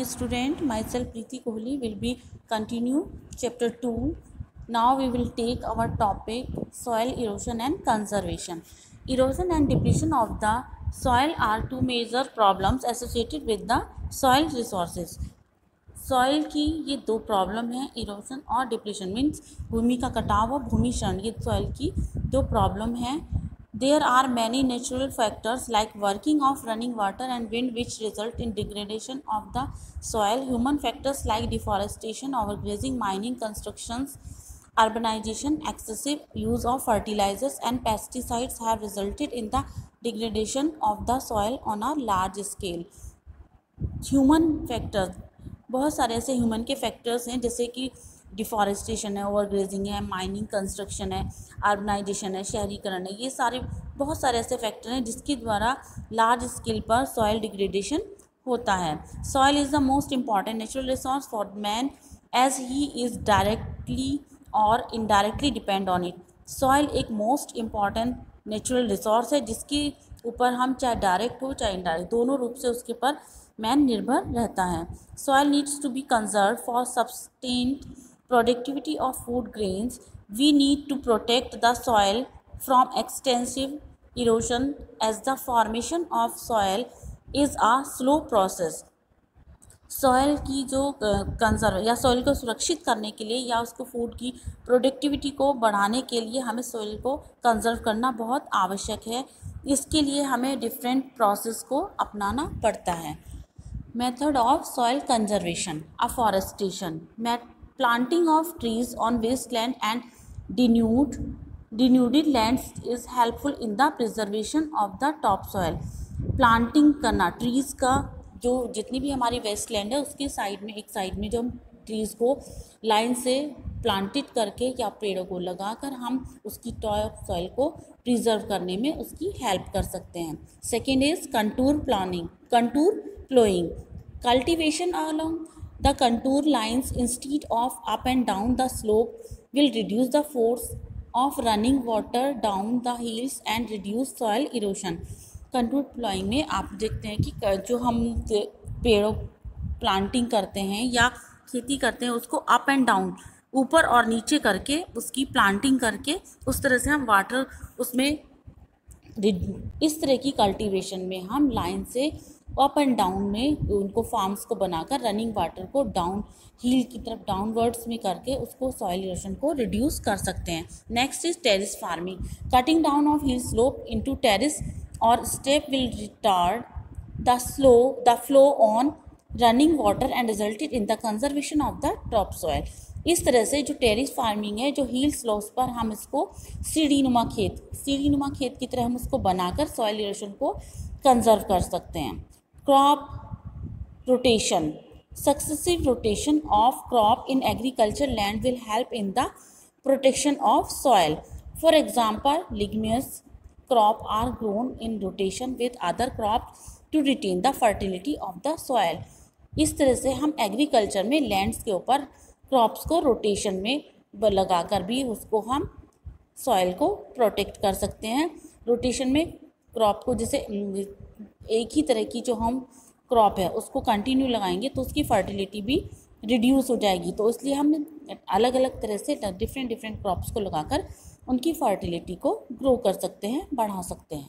Student, myself Preeti Kohli will be continue chapter 2. Now we will take our topic soil erosion and conservation. Erosion and depletion of the soil are two major problems associated with the soil resources. Soil की ये दो problem है, erosion और depletion means भूमि का कटाव और भूमि क्षरण, ये सॉइल की दो प्रॉब्लम है. There are many natural factors like working of running water and wind which result in degradation of the soil. Human factors like deforestation, overgrazing, mining, constructions, urbanization, excessive use of fertilizers and pesticides have resulted in the degradation of the soil on a large scale. Human factors, बहुत सारे ऐसे human के factors हैं जैसे कि deforestation है, overgrazing है, mining construction है, अर्बनाइजेशन है, शहरीकरण है. ये सारे बहुत सारे ऐसे फैक्टर हैं जिसके द्वारा लार्ज स्केल पर सॉइल डिग्रेडेशन होता है. Soil is the most important natural resource for man as he is directly और indirectly depend on it. Soil एक मोस्ट इम्पॉर्टेंट नेचुरल रिसोर्स है जिसके ऊपर हम चाहे डायरेक्ट हो चाहे इनडायरेक्ट दोनों रूप से उसके ऊपर मैन निर्भर रहता है. Soil needs to be conserve for sustained productivity of food grains. We need to protect the soil from extensive erosion as the formation of soil is a slow process. Soil की जो conserve या soil को सुरक्षित करने के लिए या उसको फूड की प्रोडक्टिविटी को बढ़ाने के लिए हमें सॉइल को कंजर्व करना बहुत आवश्यक है. इसके लिए हमें डिफरेंट प्रोसेस को अपनाना पड़ता है. Method of soil conservation. Afforestation. Planting of trees on waste land and denuded lands is helpful in the preservation of the top soil. Planting करना ट्रीज़ का, जो जितनी भी हमारी वेस्ट लैंड है उसके साइड में, एक साइड में जो हम ट्रीज़ को लाइन से प्लांटेड करके या पेड़ों को लगाकर हम उसकी टॉप सॉइल को प्रिजर्व करने में उसकी हेल्प कर सकते हैं. Second is contour ploughing. Cultivation along the contour lines instead of up and down the slope will reduce the force of running water down the hills and reduce soil erosion. Contour ploughing में आप देखते हैं कि जो हम पेड़ों planting करते हैं या खेती करते हैं उसको अप एंड डाउन, ऊपर और नीचे करके उसकी प्लांटिंग करके उस तरह से हम वाटर उसमें, इस तरह की कल्टीवेशन में हम लाइन से अप एंड डाउन में उनको फार्म्स को बनाकर रनिंग वाटर को डाउन हिल की तरफ डाउनवर्ड्स में करके उसको सॉइल इरोशन को रिड्यूस कर सकते हैं. Next is terrace farming. Cutting down of hill slope into terrace और step will retard the flow on running water and resulted in the conservation of the top soil. इस तरह से जो terrace farming है, जो हिल स्लोप्स पर हम इसको सीढ़ीनुमा खेत की तरह हम उसको बनाकर सॉइल इरोशन को कंजर्व कर सकते हैं. Crop rotation. Successive rotation of crop in agriculture land will help in the protection of soil. For example, leguminous crop are grown in rotation with other crops to retain the fertility of the soil. इस तरह से हम agriculture में lands के ऊपर crops को rotation में लगाकर भी उसको हम सॉइल को प्रोटेक्ट कर सकते हैं. रोटेशन में क्रॉप को जैसे एक ही तरह की जो हम क्रॉप है उसको कंटिन्यू लगाएंगे तो उसकी फर्टिलिटी भी रिड्यूस हो जाएगी. तो इसलिए हम अलग अलग तरह से डिफरेंट क्रॉप्स को लगाकर उनकी फर्टिलिटी को ग्रो कर सकते हैं, बढ़ा सकते हैं.